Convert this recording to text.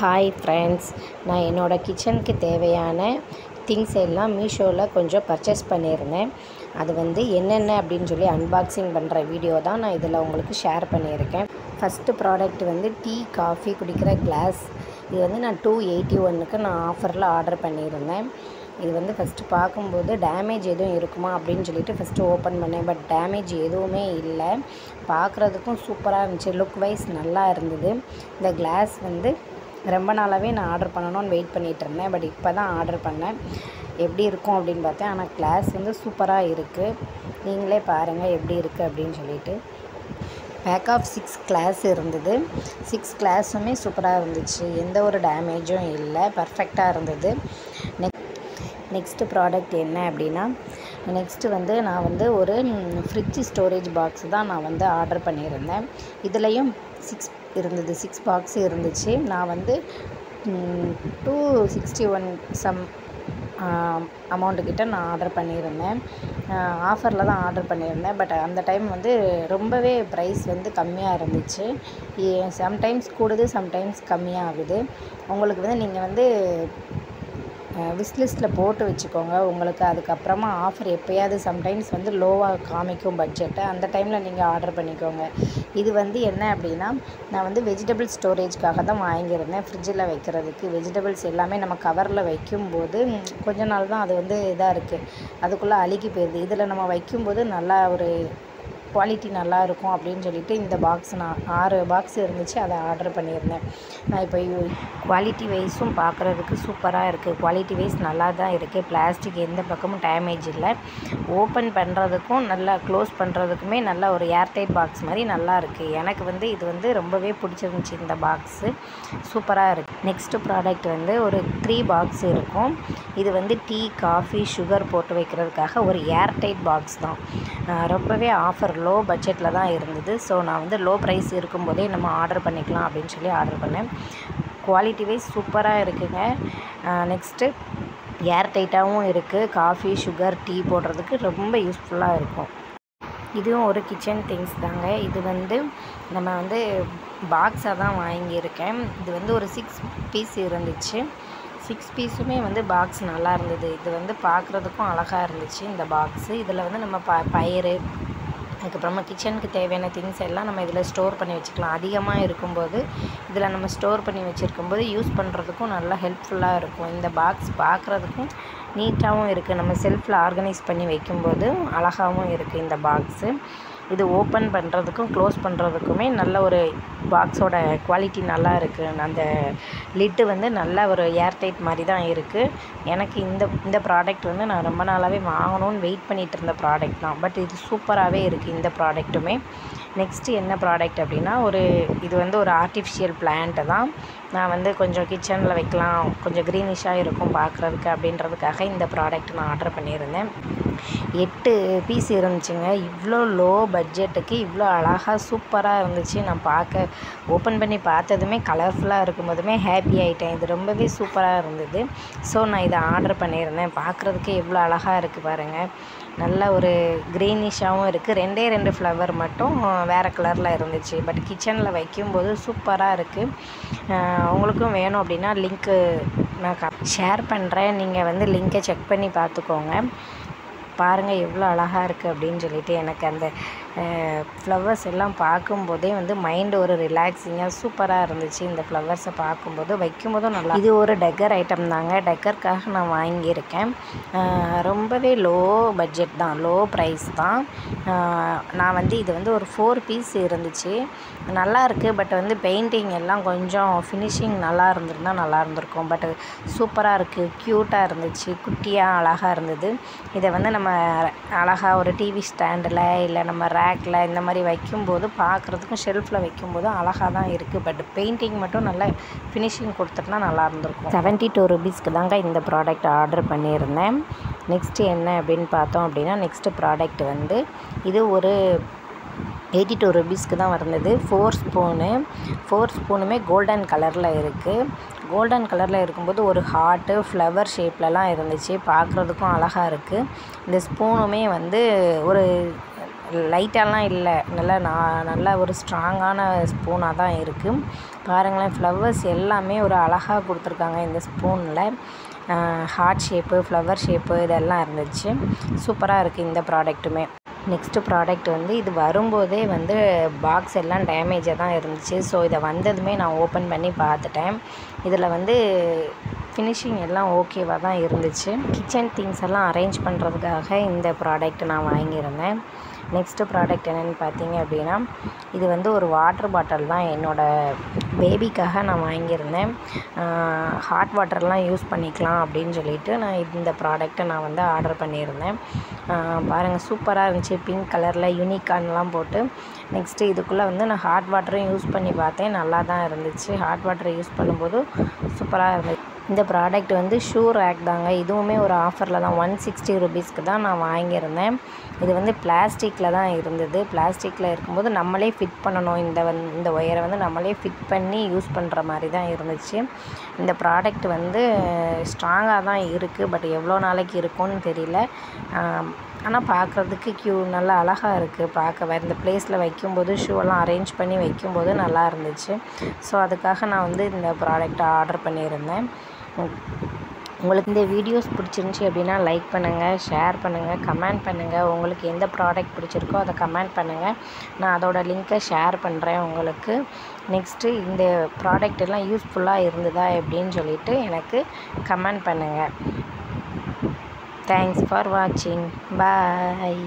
Hi friends, நான் என்னோடய கிச்சனுக்கு தேவையான திங்ஸ் எல்லாம் மீஷோவில் கொஞ்சம் பர்ச்சேஸ் பண்ணியிருந்தேன். அது என்னென்ன அப்படின்னு சொல்லி அன்பாக்சிங் பண்ணுற வீடியோ தான் நான் இதில் உங்களுக்கு ஷேர் பண்ணியிருக்கேன். ஃபஸ்ட்டு ப்ராடக்ட் டீ காஃபி குடிக்கிற கிளாஸ். இது நான் 281க்கு நான் ஆஃபரில் ஆர்டர் பண்ணியிருந்தேன். இது ஃபஸ்ட்டு பார்க்கும்போது டேமேஜ் எதுவும் இருக்குமா அப்படின்னு சொல்லிட்டு ஃபஸ்ட்டு ஓப்பன் பண்ணேன். பட் டேமேஜ் எதுவுமே இல்லை. பார்க்குறதுக்கும் சூப்பராக இருந்துச்சு. லுக் வைஸ் நல்லா இருந்தது. இந்த கிளாஸ் ரொம்ப நாளாகவே நான் ஆர்டர் பண்ணணும்னு வெயிட் பண்ணிகிட்டு இருந்தேன். பட் இப்போ தான் ஆர்டர் பண்ணேன். எப்படி இருக்கும் அப்படின்னு பார்த்தேன். ஆனால் கிளாஸ் சூப்பராக இருக்குது. நீங்களே பாருங்கள் எப்படி இருக்குது அப்படின்னு சொல்லிட்டு. பேக் ஆஃப் 6 கிளாஸ் இருந்தது. 6 கிளாஸுமே சூப்பராக இருந்துச்சு. எந்த ஒரு டேமேஜும் இல்லை. பர்ஃபெக்டாக இருந்தது. நெக்ஸ்ட்டு ப்ராடக்ட் என்ன அப்படின்னா, நெக்ஸ்ட்டு நான் ஒரு ஃப்ரிட்ஜ் ஸ்டோரேஜ் பாக்ஸ் தான் நான் ஆர்டர் பண்ணியிருந்தேன். இதுலேயும் 6 பாக்ஸு இருந்துச்சு. நான் 261 சம் அமௌண்ட்டுக்கிட்ட நான் ஆர்டர் பண்ணியிருந்தேன். ஆஃபரில் தான் ஆர்டர் பண்ணியிருந்தேன். பட் அந்த டைம் ரொம்பவே ப்ரைஸ் கம்மியாக இருந்துச்சு. சம்டைம்ஸ் கூடுது, சம்டைம்ஸ் கம்மியாகுது. உங்களுக்கு நீங்கள் விஷ்லிஸ்ட்டில் போட்டு வச்சுக்கோங்க. உங்களுக்கு அதுக்கப்புறமா ஆஃபர் எப்போயாவது சம்டைம்ஸ் லோவாக காமிக்கும் பட்ஜெட்டு. அந்த டைமில் நீங்கள் ஆர்டர் பண்ணிக்கோங்க. இது என்ன அப்படின்னா, நான் வெஜிடபிள் ஸ்டோரேஜ்க்காக தான் வாங்கியிருந்தேன். ஃப்ரிட்ஜில் வைக்கிறதுக்கு வெஜிடபிள்ஸ் எல்லாமே நம்ம கவரில் வைக்கும்போது கொஞ்ச நாள் தான் அது இதாக இருக்குது, அதுக்குள்ளே அழுகி போயிடுது. இதில் நம்ம வைக்கும்போது நல்லா ஒரு குவாலிட்டி நல்லாயிருக்கும் அப்படின்னு சொல்லிட்டு இந்த பாக்ஸ் நான் 6 பாக்ஸ் இருந்துச்சு, அதை ஆர்டர் பண்ணியிருந்தேன். நான் இப்போ குவாலிட்டி வைஸும் பார்க்குறதுக்கு சூப்பராக இருக்குது. குவாலிட்டி வைஸ் நல்லா தான் இருக்குது. பிளாஸ்டிக் எந்த பக்கமும் டேமேஜ் இல்லை. ஓப்பன் பண்ணுறதுக்கும் நல்லா க்ளோஸ் பண்ணுறதுக்குமே நல்ல ஒரு ஏர்டைட் பாக்ஸ் மாதிரி நல்லா இருக்குது. எனக்கு இது ரொம்பவே பிடிச்சிருந்துச்சி. இந்த பாக்ஸு சூப்பராக இருக்குது. நெக்ஸ்ட்டு ப்ராடக்ட் ஒரு 3 பாக்ஸ் இருக்கும். இது டீ காஃபி சுகர் போட்டு வைக்கிறதுக்காக ஒரு ஏர்டைட் பாக்ஸ் தான். ரொம்பவே ஆஃபர் லோ பட்ஜெட்டில் தான் இருந்தது. ஸோ நான் லோ ப்ரைஸ் இருக்கும்போதே நம்ம ஆர்டர் பண்ணிக்கலாம் அப்படின்னு சொல்லி ஆர்டர் பண்ணேன். குவாலிட்டி வைஸ் சூப்பராக இருக்குங்க. நெக்ஸ்ட்டு ஏர் டைட்டாகவும் இருக்குது. காஃபி சுகர் டீ போடுறதுக்கு ரொம்ப யூஸ்ஃபுல்லாக இருக்கும். இதுவும் ஒரு கிச்சன் திங்ஸ் தாங்க. இது நம்ம பாக்ஸாக தான் வாங்கியிருக்கேன். இது ஒரு 6 பீஸ் இருந்துச்சு. 6 பீஸுமே பாக்ஸ் நல்லா இருந்தது. இது பார்க்குறதுக்கும் அழகாக இருந்துச்சு இந்த பாக்ஸு. இதில் நம்ம பயிறு, அதுக்கப்புறமா கிச்சனுக்கு தேவையான திங்ஸ் எல்லாம் நம்ம இதில் ஸ்டோர் பண்ணி வச்சுக்கலாம். அதிகமாக இருக்கும்போது இதில் நம்ம ஸ்டோர் பண்ணி வச்சுருக்கும்போது யூஸ் பண்ணுறதுக்கும் நல்லா ஹெல்ப்ஃபுல்லாக இருக்கும். இந்த பாக்ஸ் பார்க்குறதுக்கும் நீட்டாகவும் இருக்குது. நம்ம செல்ஃபில் ஆர்கனைஸ் பண்ணி வைக்கும்போது அழகாகவும் இருக்குது இந்த பாக்ஸு. இது ஓப்பன் பண்ணுறதுக்கும் க்ளோஸ் பண்ணுறதுக்குமே நல்ல ஒரு பாக்ஸோட குவாலிட்டி நல்லா இருக்குது. அந்த லிட்டு நல்ல ஒரு ஏர்டைட் மாதிரி தான் இருக்குது. எனக்கு இந்த ப்ராடக்ட் நான் ரொம்ப நாளாகவே வாங்கணும்னு வெயிட் பண்ணிகிட்டு இருந்த ப்ராடக்ட் தான். பட் இது சூப்பராகவே இருக்குது இந்த ப்ராடக்ட்டுமே. நெக்ஸ்ட்டு என்ன ப்ராடக்ட் அப்படின்னா, இது ஒரு ஆர்டிஃபிஷியல் பிளான்ட்டு தான். நான் கொஞ்சம் கிச்சனில் வைக்கலாம், கொஞ்சம் க்ரீனிஷாக இருக்கும் பார்க்குறதுக்கு அப்படின்றதுக்காக இந்த ப்ராடக்ட் நான் ஆர்டர் பண்ணியிருந்தேன். 8 பீஸ் இருந்துச்சுங்க. இவ்வளோ லோ பட்ஜெட்டுக்கு இவ்வளோ அழகாக சூப்பராக இருந்துச்சு. நான் ஓப்பன் பண்ணி பார்த்ததுமே கலர்ஃபுல்லாக இருக்கும்போதுமே ஹாப்பி ஆகிட்டேன். இது ரொம்பவே சூப்பராக இருந்தது. ஸோ நான் இதை ஆர்டர் பண்ணியிருந்தேன். பார்க்குறதுக்கு எவ்வளோ அழகாக இருக்குது பாருங்கள். நல்ல ஒரு க்ரீனிஷாகவும் இருக்குது. 2 ஃப்ளவர் மட்டும் வேறு கலரில் இருந்துச்சு. பட் கிச்சனில் வைக்கும்போது சூப்பராக இருக்குது. உங்களுக்கும் வேணும் அப்படின்னா லிங்க்கு நான் ஷேர் பண்ணுறேன். நீங்கள் லிங்கை செக் பண்ணி பார்த்துக்கோங்க. பாருங்கள் எவ்வளோ அழகாக இருக்குது அப்படின்னு சொல்லிட்டு. எனக்கு அந்த ஃப்ளவர்ஸ் எல்லாம் பார்க்கும்போதே மைண்டு ஒரு ரிலாக்ஸிங்காக சூப்பராக இருந்துச்சு. இந்த ஃப்ளவர்ஸை பார்க்கும்போது வைக்கும்போதும் நல்லா. இது ஒரு டெக்கர் ஐட்டம் தாங்க. டெக்கருக்காக நான் வாங்கியிருக்கேன். ரொம்பவே லோ பட்ஜெட் தான், லோ ப்ரைஸ் தான். நான் இது ஒரு 4 பீஸ் இருந்துச்சு. நல்லா இருக்குது. பட் பெயிண்டிங் எல்லாம் கொஞ்சம் ஃபினிஷிங் நல்லா இருந்திருந்தால் நல்லா இருந்திருக்கும். பட் சூப்பராக இருக்குது. க்யூட்டாக இருந்துச்சு. குட்டியாக அழகாக இருந்தது. இதை நம்ம அழகாக ஒரு டிவி ஸ்டாண்டில் இல்லை நம்ம ரேக்கில் இந்த மாதிரி வைக்கும்போது பார்க்குறதுக்கும் ஷெல்ஃபில் வைக்கும்போது அழகாக தான் இருக்குது. பட் பெயிண்டிங் மட்டும் நல்லா ஃபினிஷிங் கொடுத்துட்டுனா நல்லா இருந்திருக்கும். 72 ரூபீஸ்க்கு தாங்க இந்த ப்ராடக்ட் ஆர்டர் பண்ணியிருந்தேன். நெக்ஸ்ட்டு என்ன அப்படின்னு பார்த்தோம் அப்படின்னா, நெக்ஸ்ட்டு ப்ராடக்ட் இது ஒரு 82 ரூபீஸ்க்கு தான் வந்தது. 4 ஸ்பூனுமே கோல்டன் கலரில் இருக்குது. கோல்டன் கலரில் இருக்கும்போது ஒரு ஹார்ட்டு ஃப்ளவர் ஷேப்லலாம் இருந்துச்சு. பார்க்குறதுக்கும் அழகாக இருக்குது. இந்த ஸ்பூனுமே ஒரு லைட்டாலாம் இல்லை, நல்ல ஒரு ஸ்ட்ராங்கான ஸ்பூனாக தான் இருக்குது. பாருங்களேன், ஃப்ளவர்ஸ் எல்லாமே ஒரு அழகாக கொடுத்துருக்காங்க. இந்த ஸ்பூனில் ஹார்ட் ஷேப்பு, ஃப்ளவர் ஷேப்பு இதெல்லாம் இருந்துச்சு. சூப்பராக இருக்குது இந்த ப்ராடக்ட்டுமே. நெக்ஸ்ட்டு ப்ராடக்ட் வந்து இது வரும்போதே வந்து பாக்ஸ் எல்லாம் டேமேஜாக தான் இருந்துச்சு. ஸோ இதை வந்ததுமே நான் ஓப்பன் பண்ணி பார்த்துட்டேன். இதில் வந்து ஃபினிஷிங் எல்லாம் ஓகேவாக தான் இருந்துச்சு. கிச்சன் திங்ஸ் எல்லாம் அரேஞ்ச் பண்ணுறதுக்காக இந்த ப்ராடக்ட் நான் வாங்கியிருந்தேன். நெக்ஸ்ட்டு ப்ராடக்ட் என்னென்னு பார்த்தீங்க அப்படின்னா, இது வந்து ஒரு வாட்டர் பாட்டில் தான். என்னோடய பேபிக்காக நான் வாங்கியிருந்தேன். ஹாட் வாட்டர்லாம் யூஸ் பண்ணிக்கலாம் அப்படின்னு சொல்லிட்டு நான் இந்த ப்ராடக்ட்டை நான் வந்து ஆர்டர் பண்ணியிருந்தேன். பாருங்கள், சூப்பராக இருந்துச்சு. பிங்க் கலரில் யூனிகார்ன்லாம் போட்டு. நெக்ஸ்ட்டு இதுக்குள்ளே வந்து நான் ஹாட் வாட்டரும் யூஸ் பண்ணி பார்த்தேன். நல்லா தான் இருந்துச்சு. ஹாட் வாட்டரை யூஸ் பண்ணும்போது சூப்பராக இருந்துச்சு. இந்த ப்ராடக்ட் வந்து ஷூ ரேக் தாங்க. இதுவுமே ஒரு ஆஃபரில் தான் 160 ரூபீஸ்க்கு தான் நான் வாங்கியிருந்தேன். இது வந்து பிளாஸ்டிக்கில் தான் இருந்தது. பிளாஸ்டிக்கில் இருக்கும்போது நம்மளே ஃபிட் பண்ணணும். இந்த ஒயரை வந்து நம்மளே ஃபிட் பண்ணி யூஸ் பண்ணுற மாதிரி தான் இருந்துச்சு. இந்த ப்ராடக்ட் வந்து ஸ்ட்ராங்காக தான் இருக்குது. பட் எவ்வளோ நாளைக்கு இருக்கும்னு தெரியல. ஆனால் பார்க்குறதுக்கு நல்லா அழகாக இருக்குது. பார்க்க இந்த ப்ளேஸில் வைக்கும்போது ஷூவெல்லாம் அரேஞ்ச் பண்ணி வைக்கும்போது நல்லா இருந்துச்சு. ஸோ அதுக்காக நான் வந்து இந்த ப்ராடக்ட்டை ஆர்டர் பண்ணியிருந்தேன். உங்களுக்கு இந்த வீடியோஸ் பிடிச்சிருந்துச்சி அப்படின்னா லைக் பண்ணுங்கள், ஷேர் பண்ணுங்கள், கமெண்ட் பண்ணுங்கள். உங்களுக்கு எந்த ப்ராடக்ட் பிடிச்சிருக்கோ அதை கமெண்ட் பண்ணுங்கள். நான் அதோடய லிங்க்கை ஷேர் பண்ணுறேன் உங்களுக்கு. நெக்ஸ்ட்டு இந்த ப்ராடக்ட் எல்லாம் யூஸ்ஃபுல்லாக இருந்ததா அப்படின்னு சொல்லிவிட்டு எனக்கு கமெண்ட் பண்ணுங்கள். தேங்க்ஸ் ஃபார் வாட்சிங். பாய்.